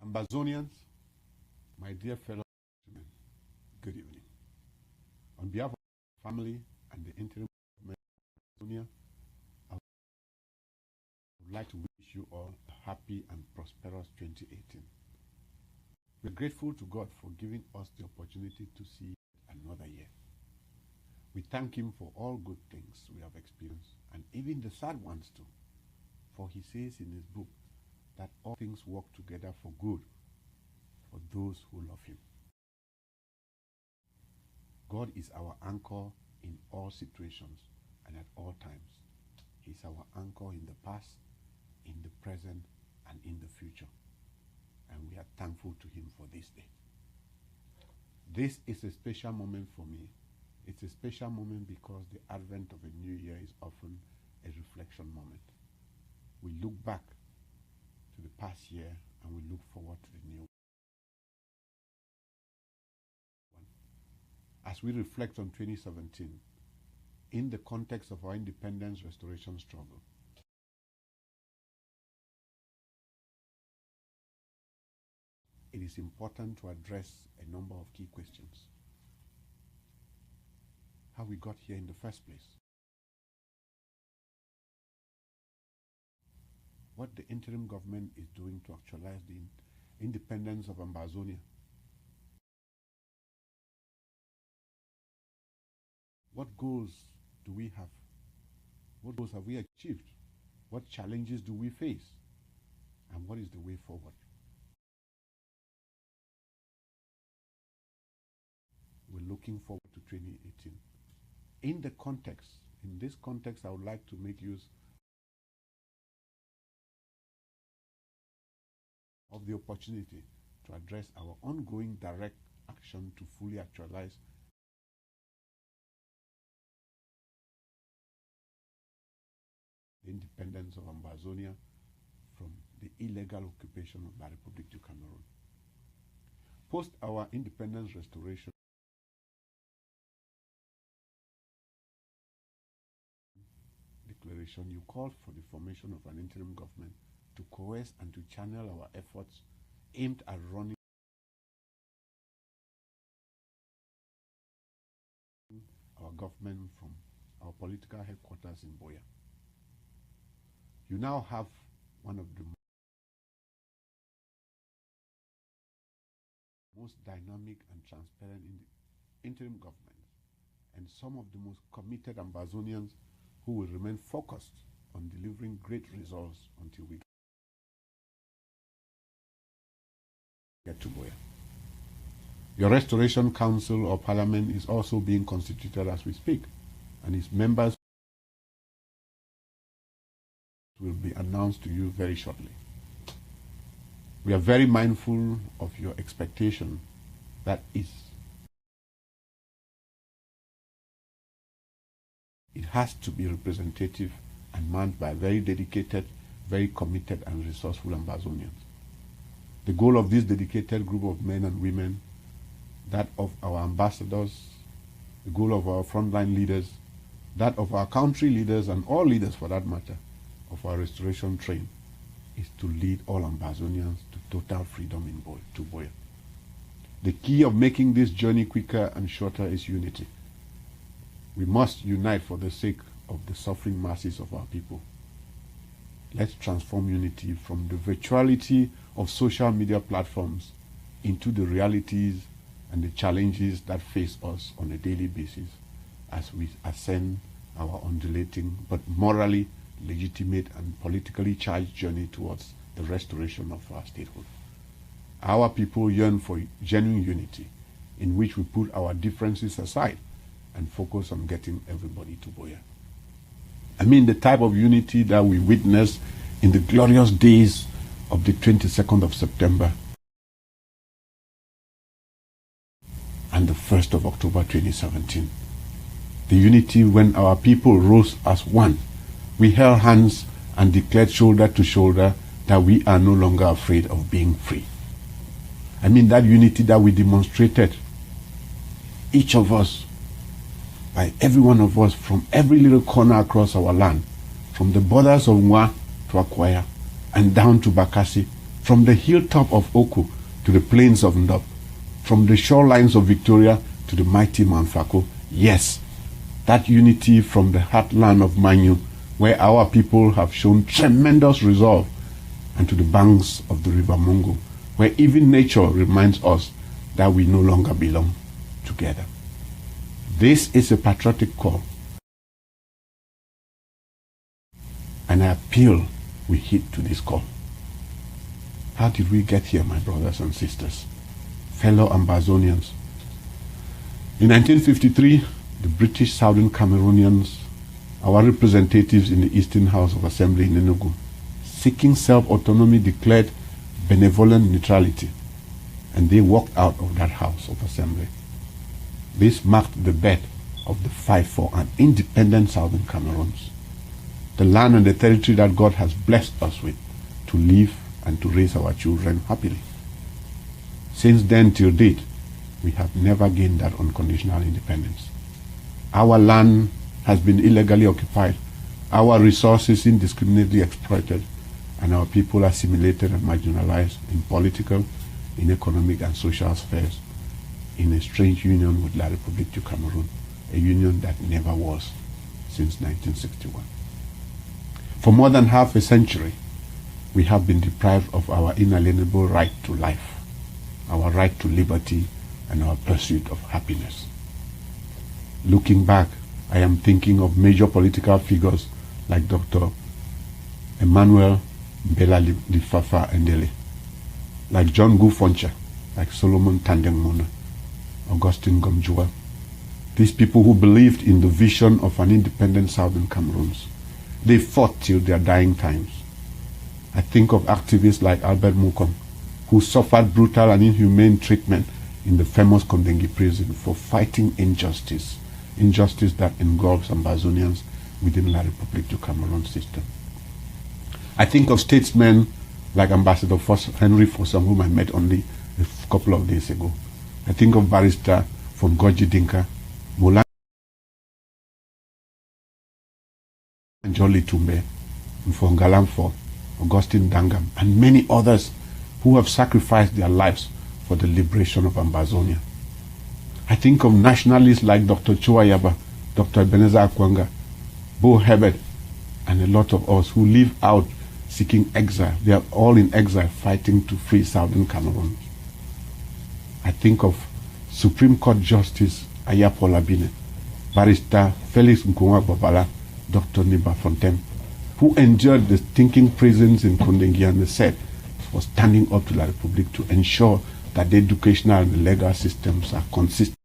Ambazonians, my dear fellow countrymen, good evening. On behalf of the family and the interim government of Ambazonia, I would like to wish you all a happy and prosperous 2018. We are grateful to God for giving us the opportunity to see another year. We thank Him for all good things we have experienced, and even the sad ones too. For He says in His book that all things work together for good for those who love Him. God is our anchor in all situations and at all times. He is our anchor in the past, in the present, and in the future. And we are thankful to Him for this day. This is a special moment for me. It's a special moment because the advent of a new year is often a reflection moment. We look back to the past year and we look forward to the new one. As we reflect on 2017, in the context of our independence restoration struggle, it is important to address a number of key questions. How we got here in the first place, what the interim government is doing to actualize the independence of Ambazonia, what goals do we have, what goals have we achieved, what challenges do we face, and what is the way forward. We're looking forward to 2018. In this context, I would like to make use of the opportunity to address our ongoing direct action to fully actualize the independence of Ambazonia from the illegal occupation of La République du Cameroon. Post our independence restoration, declaration, you called for the formation of an interim government to coerce and to channel our efforts aimed at running our government from our political headquarters in Buea. You now have one of the most dynamic and transparent interim governments, and some of the most committed Ambazonians who will remain focused on delivering great results until we get to Buea. Your Restoration Council or Parliament is also being constituted as we speak, and its members will be announced to you very shortly. We are very mindful of your expectation that it has to be representative and manned by very dedicated, very committed and resourceful Ambazonians. The goal of this dedicated group of men and women, that of our ambassadors, the goal of our frontline leaders, that of our country leaders and all leaders for that matter, of our restoration train, is to lead all Ambazonians to total freedom to Buea. The key of making this journey quicker and shorter is unity. We must unite for the sake of the suffering masses of our people. Let's transform unity from the virtuality of social media platforms into the realities and the challenges that face us on a daily basis as we ascend our undulating but morally legitimate and politically charged journey towards the restoration of our statehood. Our people yearn for genuine unity in which we put our differences aside and focus on getting everybody to Boya. I mean the type of unity that we witnessed in the glorious days of the 22nd of September and the 1st of October 2017. The unity when our people rose as one. We held hands and declared shoulder to shoulder that we are no longer afraid of being free. I mean that unity that we demonstrated, each of us, by every one of us, from every little corner across our land, from the borders of Nwa to Akwaya and down to Bakassi, from the hilltop of Oku to the plains of Ndop, from the shorelines of Victoria to the mighty Mount Fako. Yes, that unity from the heartland of Manyu, where our people have shown tremendous resolve, and to the banks of the river Mungo, where even nature reminds us that we no longer belong together. This is a patriotic call, and I appeal we heed to this call. How did we get here, my brothers and sisters, fellow Ambazonians? In 1953, the British Southern Cameroonians, our representatives in the Eastern House of Assembly in Enugu, seeking self-autonomy, declared benevolent neutrality, and they walked out of that House of Assembly. This marked the birth of the fight for an independent Southern Cameroons, the land and the territory that God has blessed us with to live and to raise our children happily. Since then till date, we have never gained that unconditional independence. Our land has been illegally occupied, our resources indiscriminately exploited, and our people assimilated and marginalized in political, in economic and social spheres, in a strange union with La République du Cameroon, a union that never was since 1961. For more than half a century, we have been deprived of our inalienable right to life, our right to liberty, and our pursuit of happiness. Looking back, I am thinking of major political figures like Dr. Emmanuel Mbela Lifafa Ndele, like John Gufoncha, like Solomon Tandeng-Mona, Augustine Gomjua. These people who believed in the vision of an independent Southern Cameroons. They fought till their dying times. I think of activists like Albert Mukong, who suffered brutal and inhumane treatment in the famous Kondengi prison for fighting injustice that engulfs Ambazonians within La République du Cameroon system. I think of statesmen like Ambassador Henry Fossum, whom I met only a couple of days ago. I think of Barrister from Goji Dinka, Molan Jolly Tumbe, Mfongalamfo, Augustine Dangam, and many others who have sacrificed their lives for the liberation of Ambazonia. I think of nationalists like Dr. Chuayaba, Dr. Ebenezer Akwanga, Bo Herbert, and a lot of us who live out seeking exile. They are all in exile fighting to free Southern Cameroon. I think of Supreme Court Justice Ayapo Labine, Barrister Felix Nkunwa Babala, Dr. Niba Fontaine, who endured the stinking prisons in Kondengi and the said for standing up to La République to ensure that the educational and the legal systems are consistent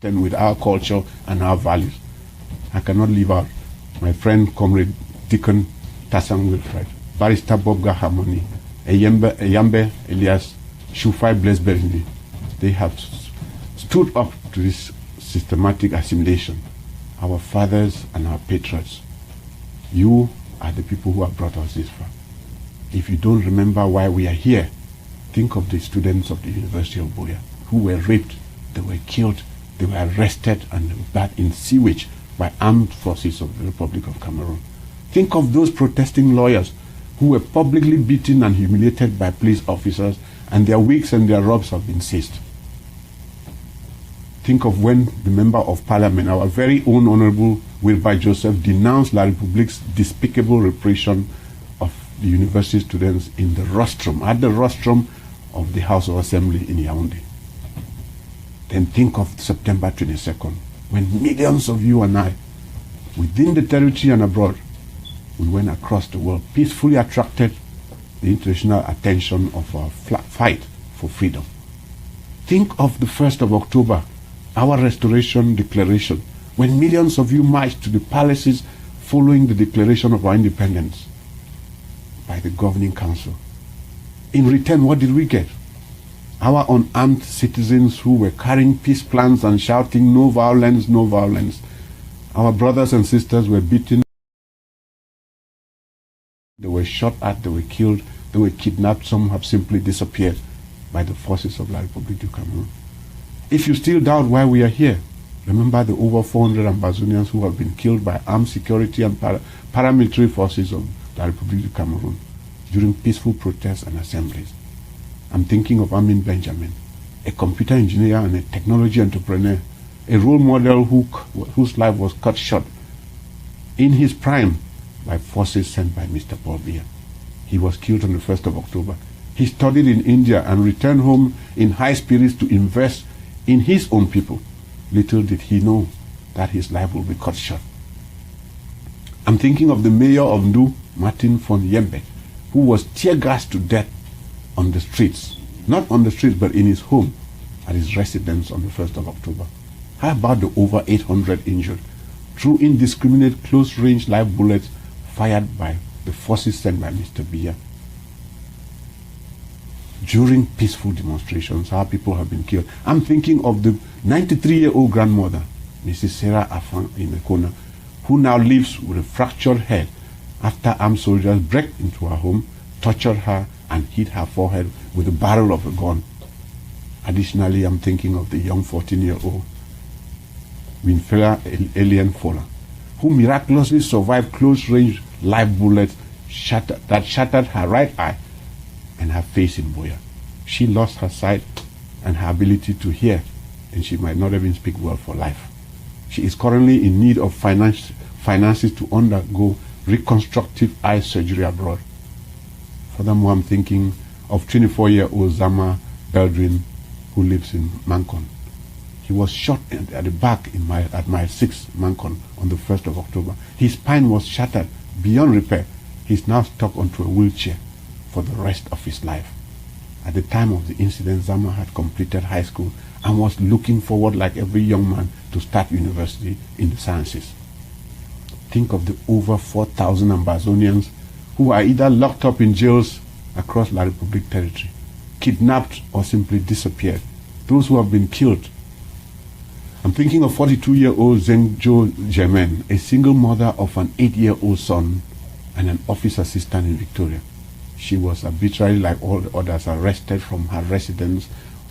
with our culture and our values. I cannot leave out my friend, Comrade Deacon Tassang Wilfred, Barrister Bob Gahamoni, Eyambe Elias, Shufai Blaisberni. They have stood up to this systematic assimilation. Our fathers and our patriots, you are the people who have brought us this far. If you don't remember why we are here, think of the students of the University of Buea who were raped, they were killed, they were arrested and bathed in sewage by armed forces of the Republic of Cameroon. Think of those protesting lawyers who were publicly beaten and humiliated by police officers, and their wigs and their robes have been seized. Think of when the Member of Parliament, our very own Honorable Wilbur Joseph, denounced La République's despicable repression of the university students in the rostrum, at the rostrum of the House of Assembly in Yaoundé. Then think of September 22nd, when millions of you and I, within the territory and abroad, we went across the world, peacefully attracted the international attention of our fight for freedom. Think of the 1st of October, our Restoration Declaration, when millions of you marched to the palaces following the declaration of our independence by the Governing Council. In return, what did we get? Our unarmed citizens who were carrying peace plans and shouting, "No violence, no violence." Our brothers and sisters were beaten, they were shot at, they were killed, they were kidnapped, some have simply disappeared by the forces of La République du Cameroon. If you still doubt why we are here, remember the over 400 Ambazonians who have been killed by armed security and paramilitary forces of La République du Cameroon during peaceful protests and assemblies. I'm thinking of Amin Benjamin, a computer engineer and a technology entrepreneur, a role model whose life was cut short in his prime by forces sent by Mr. Paul Biya. He was killed on the 1st of October. He studied in India and returned home in high spirits to invest in his own people. Little did he know that his life will be cut short. I'm thinking of the mayor of Ndu, Martin von Yembeck, who was tear-gassed to death on the streets. Not on the streets, but in his home at his residence on the 1st of October. How about the over 800 injured through indiscriminate close-range live bullets fired by the forces sent by Mr. Biya? During peaceful demonstrations, how people have been killed. I'm thinking of the 93-year-old grandmother, Mrs. Sarah Afan Inekona, who now lives with a fractured head after armed soldiers break into her home, tortured her, and hit her forehead with the barrel of a gun. Additionally, I'm thinking of the young 14-year-old Winfreda Alien Fola, who miraculously survived close-range live bullets that shattered her right eye and her face in Boya. She lost her sight and her ability to hear, and she might not even speak well for life. She is currently in need of finances to undergo reconstructive eye surgery abroad. Furthermore, I'm thinking of 24-year-old Zama Beldrin, who lives in Mancon. He was shot at the back at mile 6, Mancon, on the 1st of October. His spine was shattered beyond repair. He's now stuck onto a wheelchair for the rest of his life. At the time of the incident, Zama had completed high school and was looking forward, like every young man, to start university in the sciences. Think of the over 4,000 Ambazonians who are either locked up in jails across La République territory, kidnapped, or simply disappeared. Those who have been killed. I'm thinking of 42-year-old Zengjo Germain, a single mother of an 8-year-old son and an office assistant in Victoria. She was arbitrarily, like all the others, arrested from her residence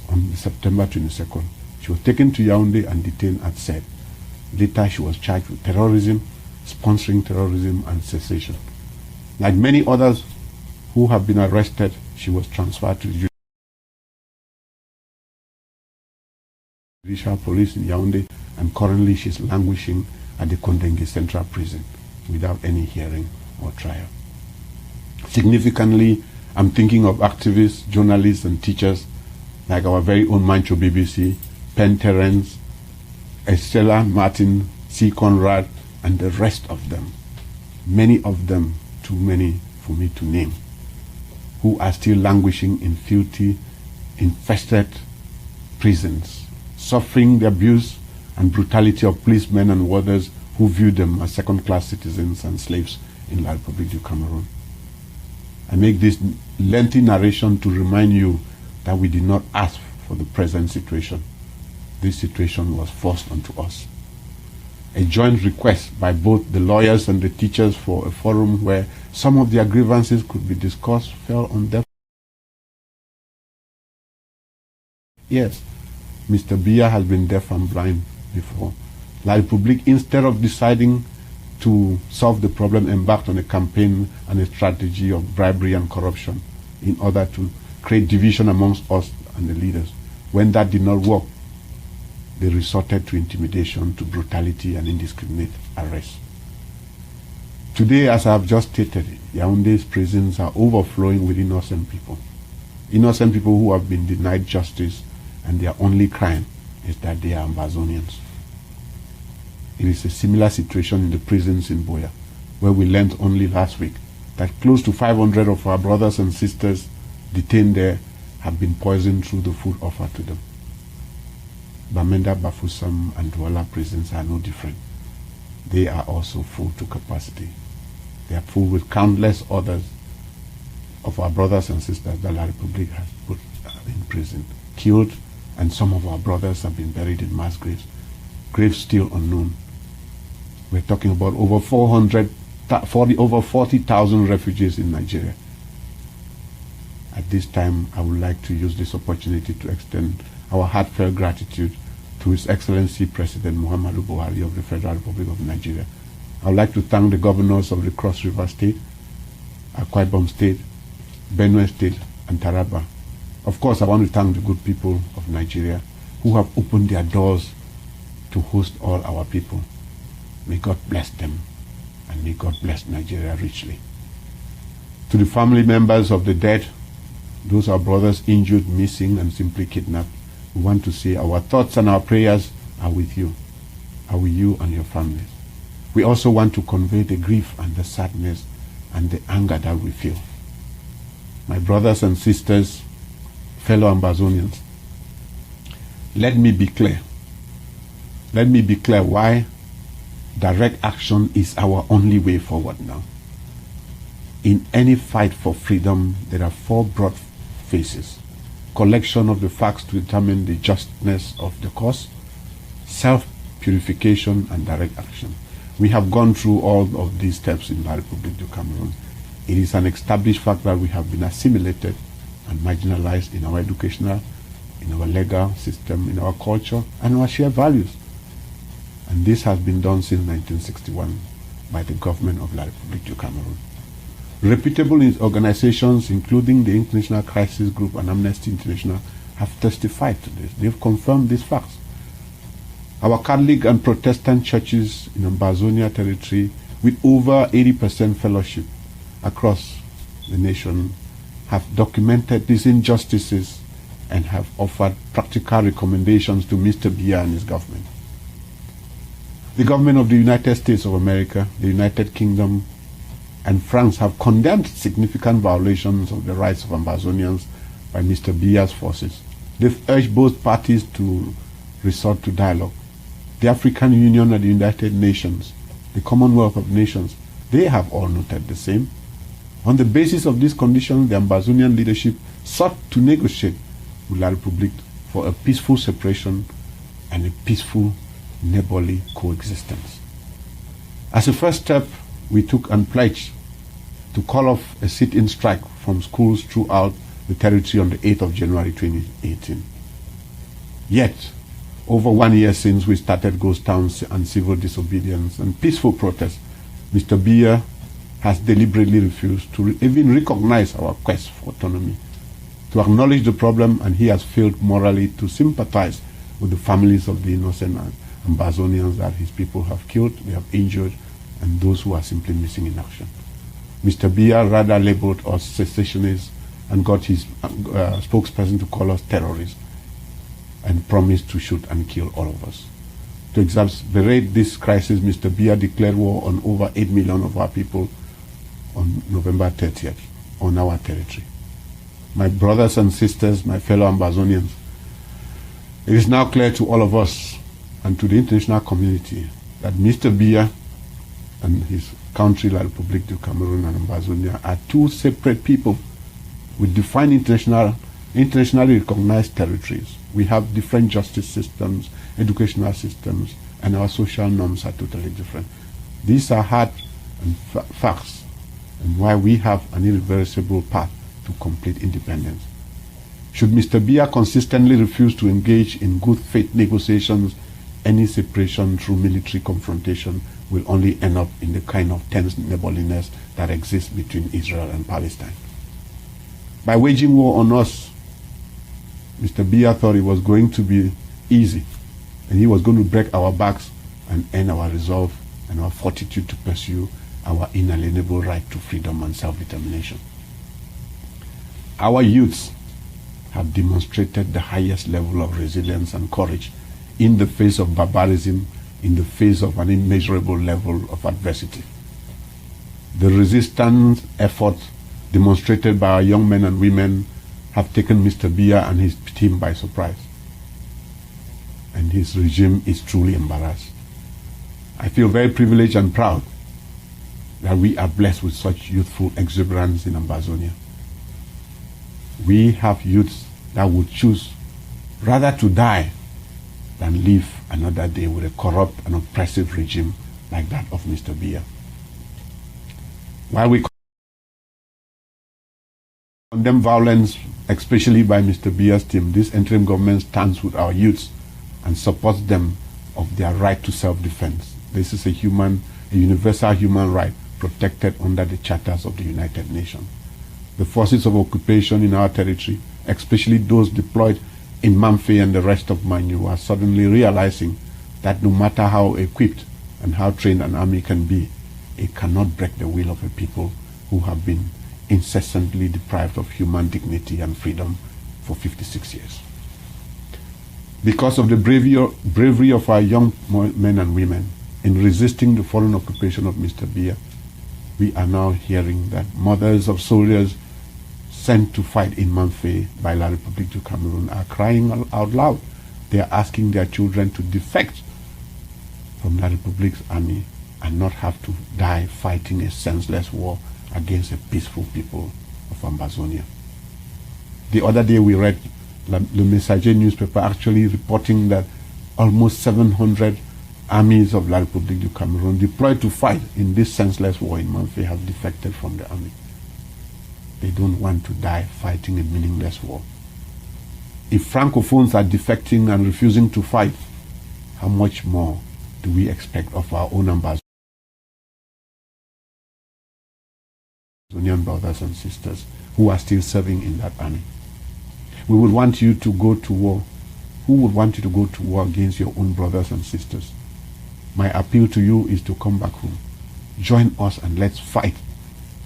on September 22nd. She was taken to Yaoundé and detained at SED. Later, she was charged with terrorism, sponsoring terrorism, and secession. Like many others who have been arrested, she was transferred to the Judicial Police in Yaoundé, and currently she is languishing at the Kondengue Central Prison without any hearing or trial. Significantly, I'm thinking of activists, journalists, and teachers like our very own Mancho BBC, Penn Terence, Estella Martin, C. Conrad, and the rest of them. Many of them, too many for me to name, who are still languishing in filthy, infested prisons, suffering the abuse and brutality of policemen and warders who view them as second-class citizens and slaves in La République du Cameroon. I make this lengthy narration to remind you that we did not ask for the present situation. This situation was forced onto us. A joint request by both the lawyers and the teachers for a forum where some of their grievances could be discussed fell on deaf. Yes, Mr. Biya has been deaf and blind before. La République, instead of deciding to solve the problem, embarked on a campaign and a strategy of bribery and corruption in order to create division amongst us and the leaders. When that did not work, they resorted to intimidation, to brutality, and indiscriminate arrest. Today, as I have just stated, Yaoundé's prisons are overflowing with innocent people. Innocent people who have been denied justice, and their only crime is that they are Ambazonians. It is a similar situation in the prisons in Buea, where we learned only last week that close to 500 of our brothers and sisters detained there have been poisoned through the food offered to them. Bamenda, Bafoussam, and Douala prisons are no different. They are also full to capacity. They are full with countless others of our brothers and sisters that La Republic has put in prison, killed, and some of our brothers have been buried in mass graves, graves still unknown. We're talking about over 40,000 refugees in Nigeria. At this time, I would like to use this opportunity to extend our heartfelt gratitude to His Excellency President Muhammadu Buhari of the Federal Republic of Nigeria. I would like to thank the governors of the Cross River State, Akwa Ibom State, Benue State, and Taraba. Of course, I want to thank the good people of Nigeria who have opened their doors to host all our people. May God bless them, and may God bless Nigeria richly. To the family members of the dead, those our brothers injured, missing, and simply kidnapped, we want to say our thoughts and our prayers are with you and your families. We also want to convey the grief and the sadness and the anger that we feel. My brothers and sisters, fellow Ambazonians, let me be clear. Let me be clear why direct action is our only way forward now. In any fight for freedom, there are four broad phases: collection of the facts to determine the justness of the cause, self-purification, and direct action. We have gone through all of these steps in La Republic du Cameroon. It is an established fact that we have been assimilated and marginalized in our educational, in our legal system, in our culture, and our shared values. And this has been done since 1961 by the government of La Republic du Cameroon. Reputable organizations, including the International Crisis Group and Amnesty International, have testified to this. They've confirmed these facts. Our Catholic and Protestant churches in Ambazonia territory, with over 80% fellowship across the nation, have documented these injustices and have offered practical recommendations to Mr. Biya and his government. The government of the United States of America, the United Kingdom, and France have condemned significant violations of the rights of Ambazonians by Mr. Biya's forces. They've urged both parties to resort to dialogue. The African Union and the United Nations, the Commonwealth of Nations, they have all noted the same. On the basis of these conditions, the Ambazonian leadership sought to negotiate with La Republique for a peaceful separation and a peaceful neighborly coexistence. As a first step, we took and pledged to call off a sit-in strike from schools throughout the territory on the 8th of January 2018. Yet, over 1 year since we started ghost towns and civil disobedience and peaceful protests, Mr. Biya has deliberately refused to even recognize our quest for autonomy, to acknowledge the problem, and he has failed morally to sympathize with the families of the innocent Ambazonians that his people have killed, they have injured, and those who are simply missing in action. Mr. Biya rather labeled us secessionists and got his spokesperson to call us terrorists and promised to shoot and kill all of us. To exacerbate this crisis, Mr. Biya declared war on over 8 million of our people on November 30th on our territory. My brothers and sisters, my fellow Ambazonians, it is now clear to all of us and to the international community that Mr. Biya and his country, La Republique du Cameroon and Ambazonia, are two separate people with defined internationally recognized territories. We have different justice systems, educational systems, and our social norms are totally different. These are hard and facts, and why we have an irreversible path to complete independence. Should Mr. Biya consistently refuse to engage in good faith negotiations, any separation through military confrontation will only end up in the kind of tense neighborliness that exists between Israel and Palestine. By waging war on us, Mr. Biya thought it was going to be easy, and he was going to break our backs and end our resolve and our fortitude to pursue our inalienable right to freedom and self-determination. Our youths have demonstrated the highest level of resilience and courage in the face of barbarism in the face of an immeasurable level of adversity. The resistance efforts demonstrated by our young men and women have taken Mr. Biya and his team by surprise. And his regime is truly embarrassed. I feel very privileged and proud that we are blessed with such youthful exuberance in Ambazonia. We have youths that would choose rather to die than live another day with a corrupt and oppressive regime like that of Mr. Biya. While we condemn violence, especially by Mr. Biya's team, this interim government stands with our youths and supports them of their right to self-defense. This is a universal human right protected under the charters of the United Nations. The forces of occupation in our territory, especially those deployed in Mamfe and the rest of Manu, are suddenly realizing that no matter how equipped and how trained an army can be, it cannot break the will of a people who have been incessantly deprived of human dignity and freedom for 56 years. Because of the bravery of our young men and women in resisting the foreign occupation of Mr. Biya, we are now hearing that mothers of soldiers sent to fight in Mamfe by La République du Cameroon are crying out loud. They are asking their children to defect from La République's army and not have to die fighting a senseless war against a peaceful people of Ambazonia. The other day we read Le Messager newspaper actually reporting that almost 700 armies of La République du Cameroon deployed to fight in this senseless war in Mamfe have defected from the army. They don't want to die fighting a meaningless war. If Francophones are defecting and refusing to fight, how much more do we expect of our own Ambazonian brothers and sisters who are still serving in that army? We would want you to go to war. Who would want you to go to war against your own brothers and sisters? My appeal to you is to come back home. Join us and let's fight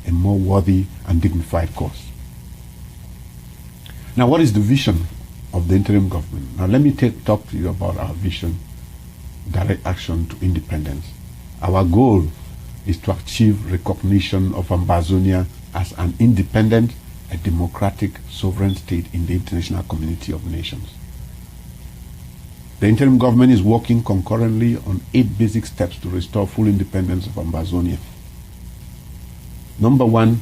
a more worthy and dignified cause. Now, what is the vision of the interim government? Now, let me talk to you about our vision, direct action to independence. Our goal is to achieve recognition of Ambazonia as an independent, a democratic, sovereign state in the international community of nations. The interim government is working concurrently on 8 basic steps to restore full independence of Ambazonia. Number 1,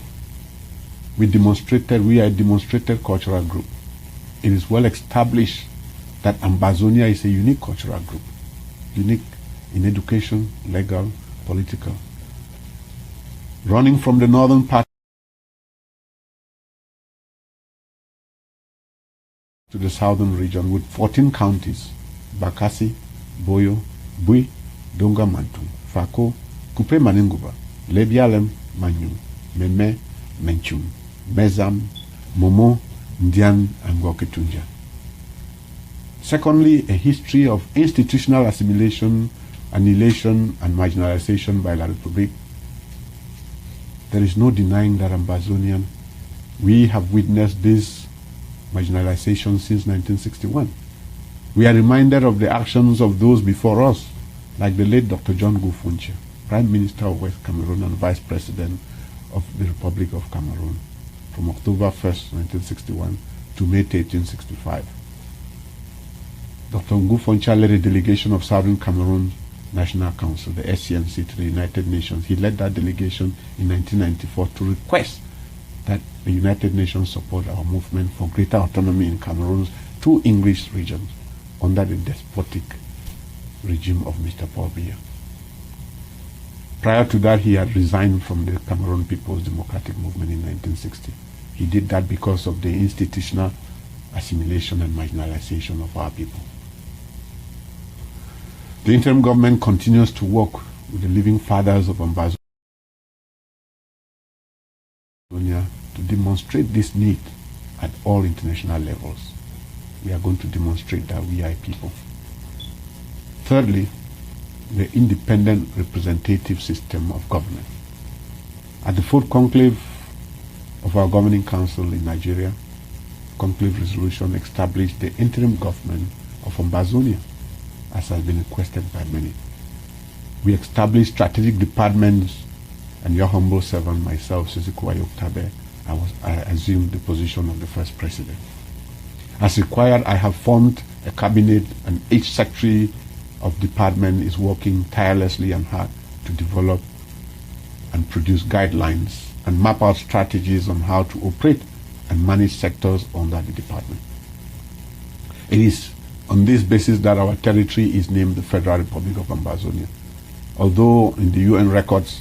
we are a demonstrated cultural group. It is well established that Ambazonia is a unique cultural group, unique in education, legal, political. Running from the northern part to the southern region with 14 counties, Bakassi, Boyo, Bui, Donga Mantu, Fako, Kupe Maninguba, Lebialem, Manyu, Meme, Menchum, Mezam, Momo, Ndian, and Goketunja. Secondly, a history of institutional assimilation, annihilation, and marginalization by La République. There is no denying that Ambazonian, we have witnessed this marginalization since 1961. We are reminded of the actions of those before us, like the late Dr. John Gufunche, Prime Minister of West Cameroon and Vice President of the Republic of Cameroon, from October 1st, 1961 to May 1865. Dr. Gufunche led a delegation of Southern Cameroon National Council, the SCNC, to the United Nations. He led that delegation in 1994 to request that the United Nations support our movement for greater autonomy in Cameroon's 2 English regions under the despotic regime of Mr. Paul Biya. Prior to that, he had resigned from the Cameroon People's Democratic Movement in 1960. He did that because of the institutional assimilation and marginalization of our people. The interim government continues to work with the living fathers of Ambazonia to demonstrate this need at all international levels. We are going to demonstrate that we are a people. Thirdly, the independent representative system of government. At the 4th conclave of our governing council in Nigeria, conclave resolution established the interim government of Ambazonia, as has been requested by many. We established strategic departments, and your humble servant, myself, Sisiku Ayuk Tabe, I assumed the position of the first president. As required, I have formed a cabinet, and each secretary of department is working tirelessly and hard to develop and produce guidelines and map out strategies on how to operate and manage sectors under the department. It is on this basis that our territory is named the Federal Republic of Ambazonia. Although in the UN records,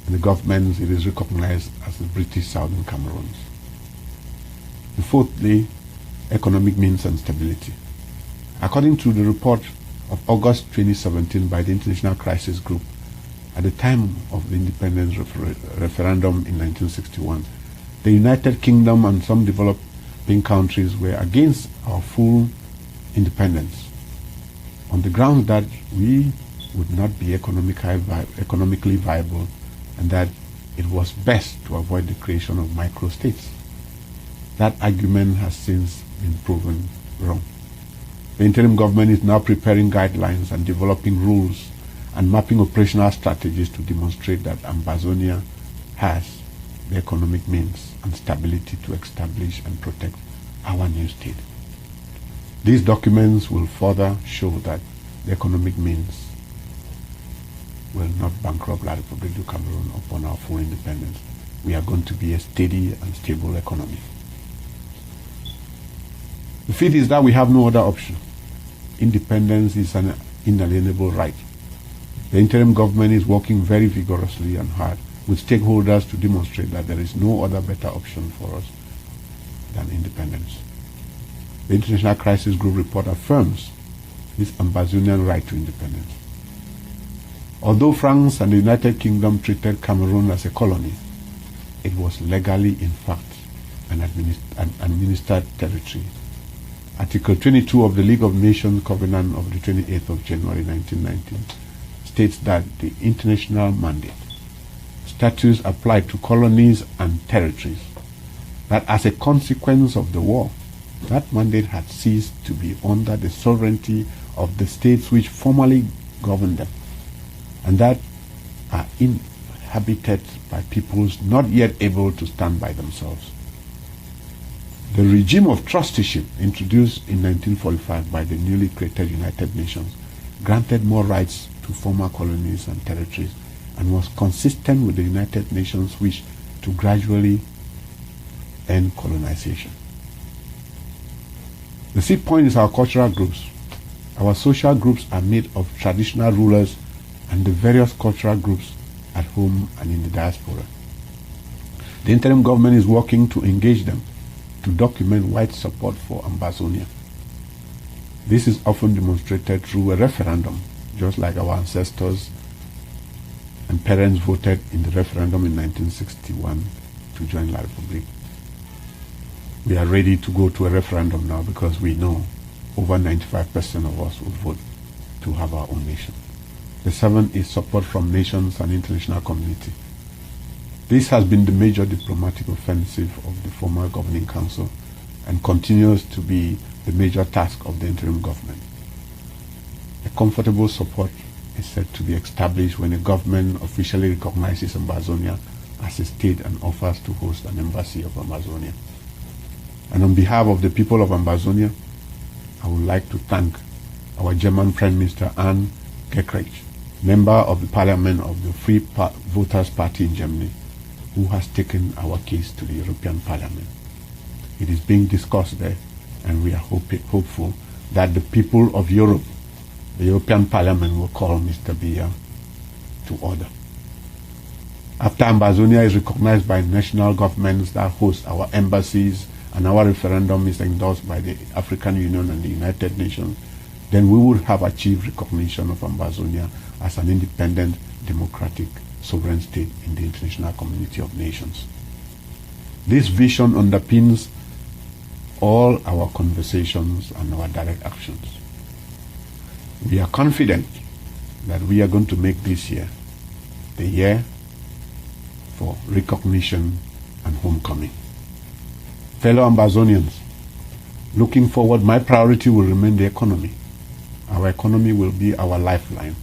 in the governments, it is recognized as the British Southern Cameroons. And fourthly, economic means and stability. According to the report of August 2017 by the International Crisis Group, at the time of the independence referendum in 1961, the United Kingdom and some developing countries were against our full independence on the grounds that we would not be economically viable and that it was best to avoid the creation of microstates. That argument has since been proven wrong. The interim government is now preparing guidelines and developing rules and mapping operational strategies to demonstrate that Ambazonia has the economic means and stability to establish and protect our new state. These documents will further show that the economic means will not bankrupt La République du Cameroon upon our full independence. We are going to be a steady and stable economy. The fifth is that we have no other option. Independence is an inalienable right. The interim government is working very vigorously and hard with stakeholders to demonstrate that there is no other better option for us than independence. The International Crisis Group report affirms this Ambazonian right to independence. Although France and the United Kingdom treated Cameroon as a colony, it was legally, in fact, an administered territory. Article 22 of the League of Nations Covenant of the 28th of January 1919 states that the international mandate statutes apply to colonies and territories, that as a consequence of the war, that mandate had ceased to be under the sovereignty of the states which formerly governed them, and that are inhabited by peoples not yet able to stand by themselves. The regime of trusteeship introduced in 1945 by the newly created United Nations granted more rights to former colonies and territories and was consistent with the United Nations' wish to gradually end colonization. The sixth point is our cultural groups. Our social groups are made of traditional rulers and the various cultural groups at home and in the diaspora. The interim government is working to engage them to document wide support for Ambazonia. This is often demonstrated through a referendum, just like our ancestors and parents voted in the referendum in 1961 to join La République. We are ready to go to a referendum now because we know over 95% of us will vote to have our own nation. The seventh is support from nations and international community. This has been the major diplomatic offensive of the former governing council and continues to be the major task of the interim government. A comfortable support is said to be established when a government officially recognizes Ambazonia as a state and offers to host an embassy of Ambazonia. And on behalf of the people of Ambazonia, I would like to thank our German Prime Minister Anne Gekreich, member of the Parliament of the Free Voters Party in Germany, who has taken our case to the European Parliament. It is being discussed there, and we are hopeful that the people of Europe, the European Parliament, will call Mr. Biya to order. After Ambazonia is recognized by national governments that host our embassies and our referendum is endorsed by the African Union and the United Nations, then we would have achieved recognition of Ambazonia as an independent, democratic, sovereign state in the international community of nations. This vision underpins all our conversations and our direct actions. We are confident that we are going to make this year the year for recognition and homecoming. Fellow Ambazonians, looking forward, my priority will remain the economy. Our economy will be our lifeline.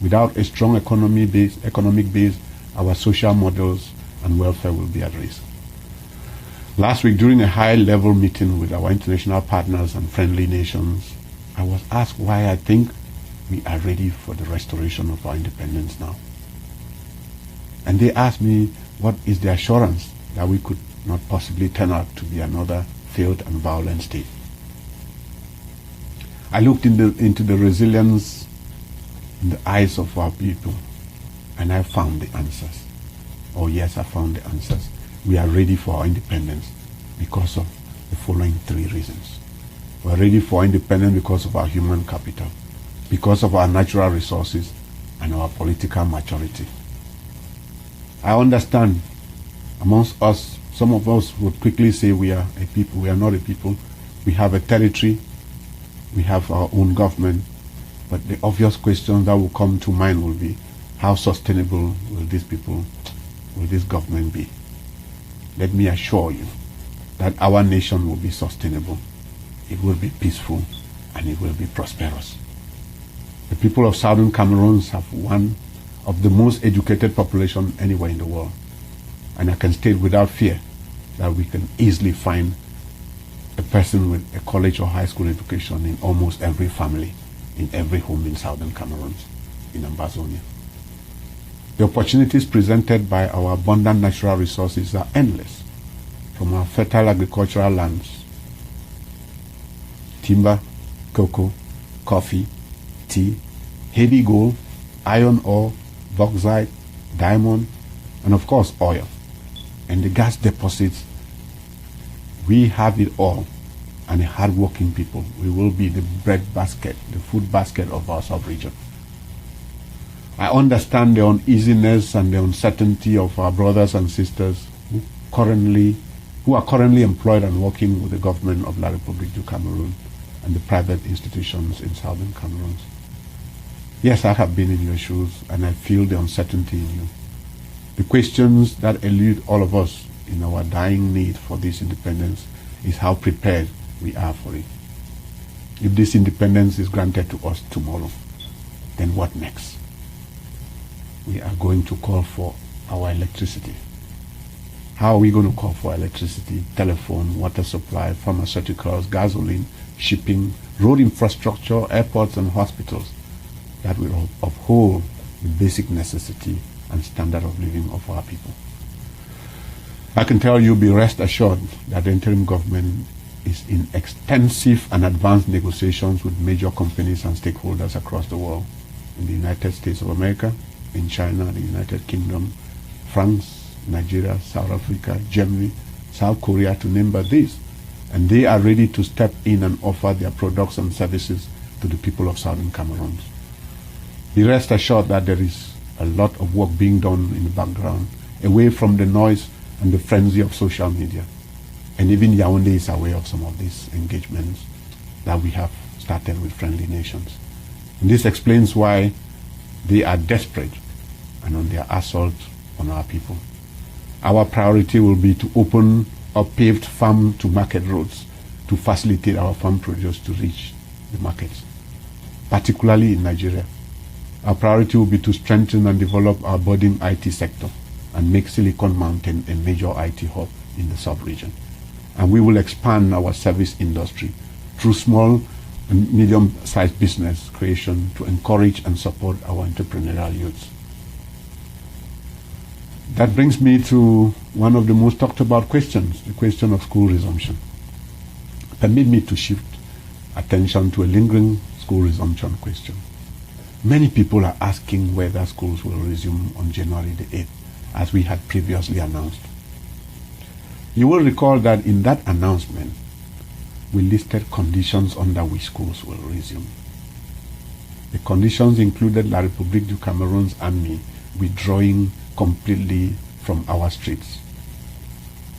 Without a strong economic base, our social models and welfare will be at risk. Last week, during a high-level meeting with our international partners and friendly nations, I was asked why I think we are ready for the restoration of our independence now. And they asked me what is the assurance that we could not possibly turn out to be another failed and violent state. I looked into the resilience in the eyes of our people, and I found the answers. Oh yes, I found the answers. We are ready for our independence because of the following three reasons. We are ready for our independence because of our human capital, because of our natural resources, and our political maturity. I understand amongst us, some of us would quickly say we are a people. We are not a people. We have a territory. We have our own government. But the obvious question that will come to mind will be, how sustainable will these people, will this government be? Let me assure you that our nation will be sustainable. It will be peaceful and it will be prosperous. The people of Southern Cameroon have one of the most educated population anywhere in the world. And I can state without fear that we can easily find a person with a college or high school education in almost every family, in every home in Southern Cameroon, in Ambazonia. The opportunities presented by our abundant natural resources are endless, from our fertile agricultural lands, timber, cocoa, coffee, tea, heavy gold, iron ore, bauxite, diamond, and of course oil. And the gas deposits, we have it all, and a hard-working people. We will be the bread basket, the food basket of our sub-region. I understand the uneasiness and the uncertainty of our brothers and sisters who are currently employed and working with the government of La République du Cameroon and the private institutions in Southern Cameroon. Yes, I have been in your shoes, and I feel the uncertainty in you. The questions that elude all of us in our dying need for this independence is how prepared we are for it. If this independence is granted to us tomorrow, then what next? We are going to call for our electricity. How are we going to call for electricity, telephone, water supply, pharmaceuticals, gasoline, shipping, road infrastructure, airports and hospitals that will uphold the basic necessity and standard of living of our people? I can tell you, be rest assured that the interim government is in extensive and advanced negotiations with major companies and stakeholders across the world, in the United States of America, in China, the United Kingdom, France, Nigeria, South Africa, Germany, South Korea, to name but these. And they are ready to step in and offer their products and services to the people of Southern Cameroon. Be rest assured that there is a lot of work being done in the background, away from the noise and the frenzy of social media. And even Yaoundé is aware of some of these engagements that we have started with friendly nations. And this explains why they are desperate and on their assault on our people. Our priority will be to open up paved farm-to-market roads to facilitate our farm produce to reach the markets, particularly in Nigeria. Our priority will be to strengthen and develop our budding IT sector and make Silicon Mountain a major IT hub in the sub-region. And we will expand our service industry through small and medium-sized business creation to encourage and support our entrepreneurial youths. That brings me to one of the most talked about questions, the question of school resumption. Permit me to shift attention to a lingering school resumption question. Many people are asking whether schools will resume on January the 8th, as we had previously announced. You will recall that in that announcement, we listed conditions under which schools will resume. The conditions included La République du Cameroon's army withdrawing completely from our streets.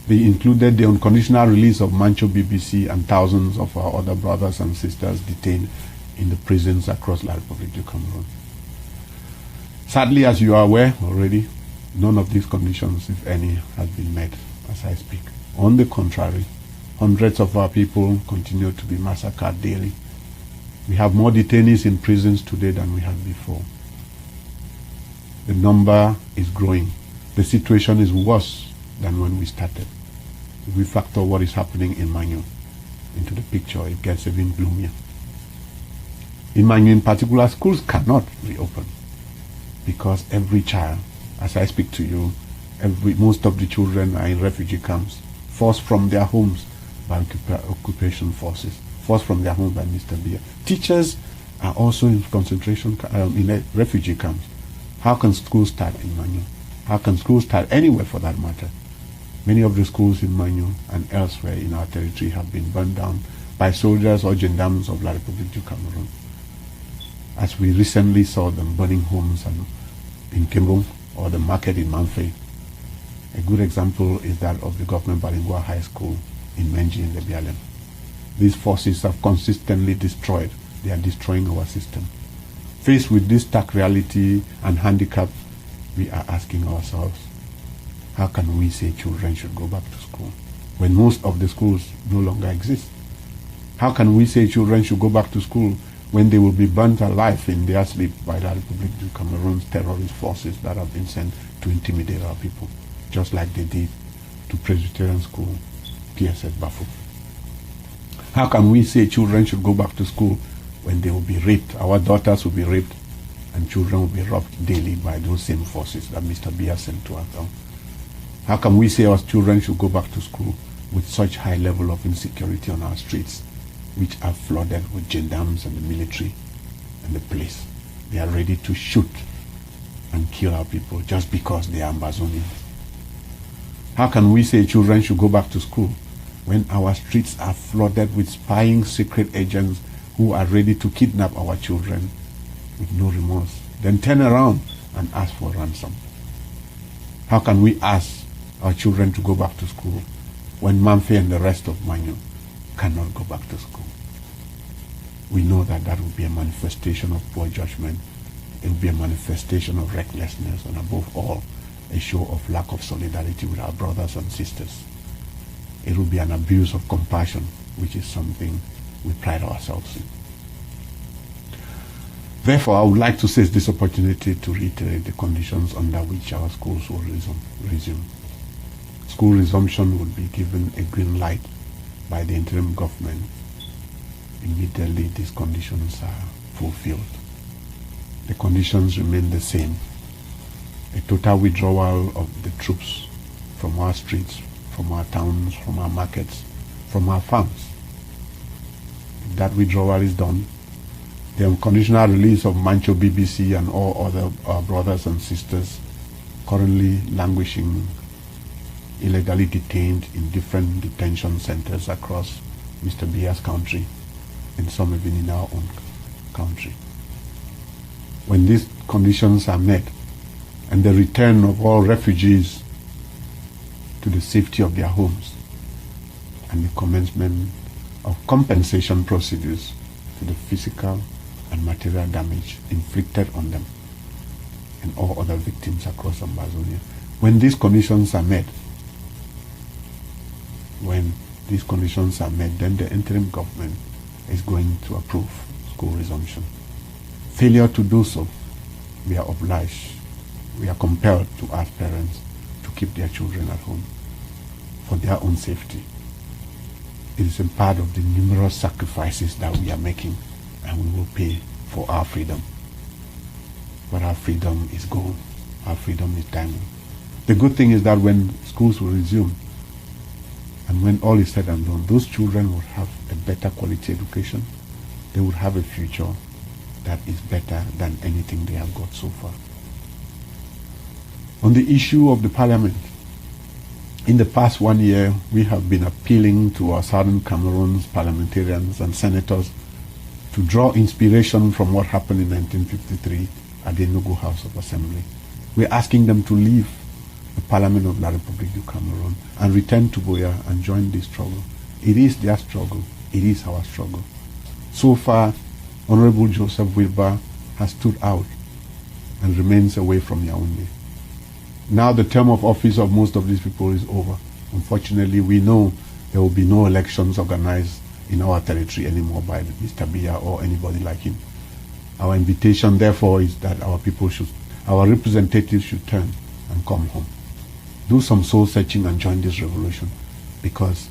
They included the unconditional release of Mancho BBC and thousands of our other brothers and sisters detained in the prisons across La République du Cameroon. Sadly, as you are aware already, none of these conditions, if any, have been met as I speak. On the contrary, hundreds of our people continue to be massacred daily. We have more detainees in prisons today than we had before. The number is growing. The situation is worse than when we started. If we factor what is happening in Manyu into the picture, it gets even gloomier. In Manyu in particular, schools cannot reopen because every child, as I speak to you, most of the children are in refugee camps, forced from their homes by occupation forces, forced from their homes by Mr. Bia. Teachers are also in in refugee camps. How can schools start in Manyu? How can schools start anywhere for that matter? Many of the schools in Manyu and elsewhere in our territory have been burned down by soldiers or gendarmes of La République du Cameroon. As we recently saw them burning homes in Kembong or the market in Manfei. A good example is that of the government bilingual high school in Menji in the Bialem. These forces have consistently destroyed. They are destroying our system. Faced with this stark reality and handicap, we are asking ourselves, how can we say children should go back to school when most of the schools no longer exist? How can we say children should go back to school when they will be burnt alive in their sleep by the République du Cameroon's terrorist forces that have been sent to intimidate our people, just like they did to Presbyterian School, PSS Bafu? How can we say children should go back to school when they will be raped? Our daughters will be raped and children will be robbed daily by those same forces that Mr. Bia sent to us. How can we say our children should go back to school with such high level of insecurity on our streets, which are flooded with gendarmes and the military and the police? They are ready to shoot and kill our people just because they are Ambazonians. How can we say children should go back to school when our streets are flooded with spying secret agents who are ready to kidnap our children with no remorse, then turn around and ask for ransom? How can we ask our children to go back to school when Manfei and the rest of Manyu cannot go back to school? We know that that would be a manifestation of poor judgment. It would be a manifestation of recklessness, and above all, a show of lack of solidarity with our brothers and sisters. It would be an abuse of compassion, which is something we pride ourselves in. Therefore, I would like to seize this opportunity to reiterate the conditions under which our schools will resume. School resumption would be given a green light by the interim government. Immediately these conditions are fulfilled. The conditions remain the same. A total withdrawal of the troops from our streets, from our towns, from our markets, from our farms. If that withdrawal is done, the unconditional release of Mancho BBC and all other our brothers and sisters currently languishing, illegally detained in different detention centers across Mr. Bia's country, and some even in our own country. When these conditions are met, and the return of all refugees to the safety of their homes, and the commencement of compensation procedures for the physical and material damage inflicted on them and all other victims across Ambazonia. When these conditions are met, then the interim government is going to approve school resumption. Failure to do so, we are obliged, we are compelled to ask parents to keep their children at home for their own safety. It is a part of the numerous sacrifices that we are making, and we will pay for our freedom. But our freedom is gold. Our freedom is diamond. The good thing is that when schools will resume, and when all is said and done, those children will have a better quality education. They will have a future that is better than anything they have got so far. On the issue of the parliament, in the past 1 year, we have been appealing to our southern Cameroon's parliamentarians and senators to draw inspiration from what happened in 1953 at the Enugu House of Assembly. We're asking them to leave the Parliament of La République du Cameroon and return to Buea and join this struggle. It is their struggle. It is our struggle. So far, Honorable Joseph Wilbur has stood out and remains away from Yaoundé. Now the term of office of most of these people is over. Unfortunately, we know there will be no elections organized in our territory anymore by Mr. Bia or anybody like him. Our invitation, therefore, is that our people should our representatives should turn and come home. Do some soul searching and join this revolution, because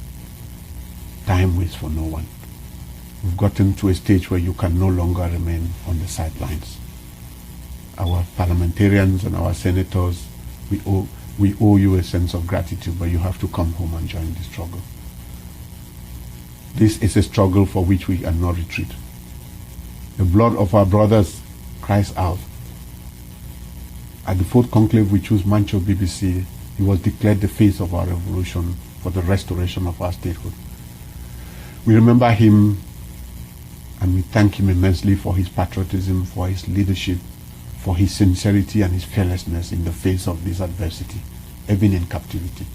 time waits for no one. We've gotten to a stage where you can no longer remain on the sidelines. Our parliamentarians and our senators, we owe you a sense of gratitude, but you have to come home and join the struggle. This is a struggle for which we cannot retreat. The blood of our brothers cries out. At the fourth conclave we chose Mancho BBC, he was declared the face of our revolution for the restoration of our statehood. We remember him and we thank him immensely for his patriotism, for his leadership, for his sincerity and his fearlessness in the face of this adversity, even in captivity.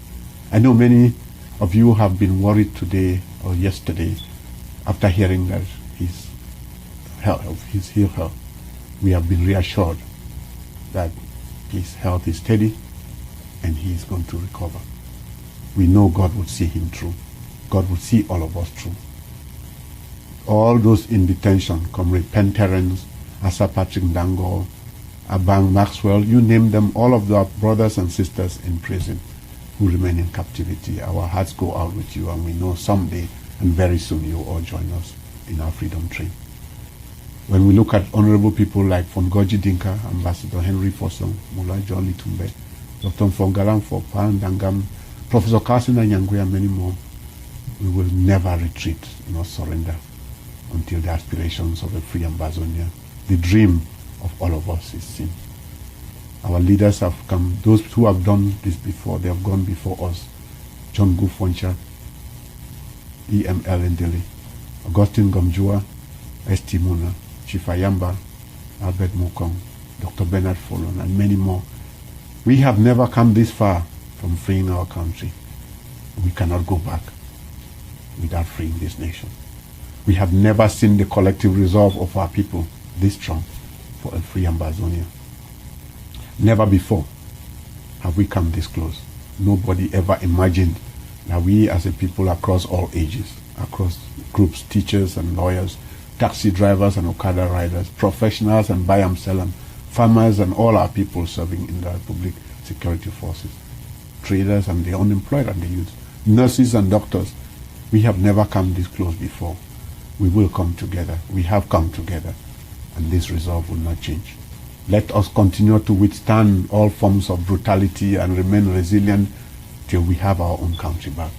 I know many of you have been worried today or yesterday after hearing that his ill health. We have been reassured that his health is steady and he is going to recover. We know God would see him through. God would see all of us through. All those in detention, Comrade Penterens, Asa Patrick Dango, Abang Maxwell, you name them, all of our brothers and sisters in prison who remain in captivity. Our hearts go out with you, and we know someday and very soon you will all join us in our freedom train. When we look at honorable people like Fongoji Dinka, Ambassador Henry Fossong, Mullah John Litumbe, Dr. Fongalan Fopan Dangam, Professor Carson Anyangwe, and many more, we will never retreat nor surrender until the aspirations of a free Ambazonia, the dream of all of us, is seen. Our leaders have come, those who have done this before, they have gone before us. John Gufoncha, E.M.L. Ndeli, Augustine Gomjua, S.T. Muna, Chief Ayamba, Albert Mukong, Dr. Bernard Folon, and many more. We have never come this far from freeing our country. We cannot go back without freeing this nation. We have never seen the collective resolve of our people this strong for a free Ambazonia. Never before have we come this close. Nobody ever imagined that we as a people across all ages, across groups, teachers and lawyers, taxi drivers and Okada riders, professionals and Bayam Selam, farmers and all our people serving in the Republic security forces, traders and the unemployed and the youth, nurses and doctors. We have never come this close before. We will come together. We have come together, and this resolve will not change. Let us continue to withstand all forms of brutality and remain resilient till we have our own country back.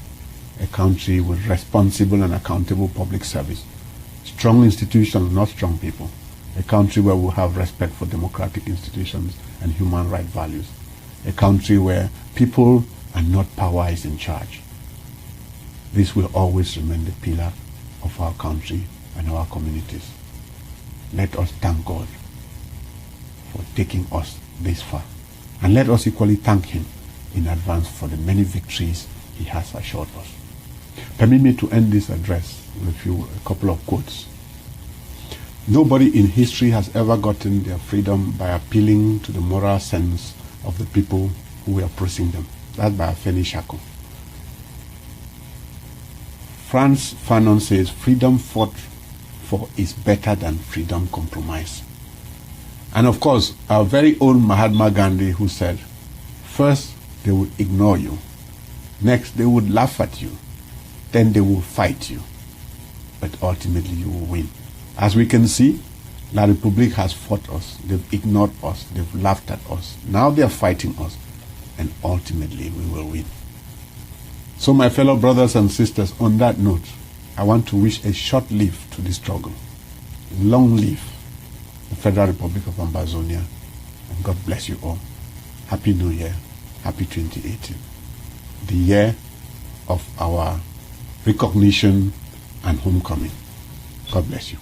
A country with responsible and accountable public service. Strong institutions, not strong people. A country where we have respect for democratic institutions and human rights values. A country where people and not power is in charge. This will always remain the pillar of our country and our communities. Let us thank God for taking us this far. And let us equally thank him in advance for the many victories he has assured us. Permit me to end this address with a couple of quotes. Nobody in history has ever gotten their freedom by appealing to the moral sense of the people who were oppressing them. That's by Afeni Shako. Frantz Fanon says, freedom fought for is better than freedom compromised. And of course, our very own Mahatma Gandhi, who said, first they would ignore you, next they would laugh at you, then they will fight you, but ultimately you will win. As we can see, La Republique has fought us, they've ignored us, they've laughed at us, now they're fighting us, and ultimately we will win. So my fellow brothers and sisters, on that note, I want to wish a short life to the struggle. Long live the Federal Republic of Ambazonia, and God bless you all. Happy New Year, happy 2018. The year of our recognition and homecoming. God bless you.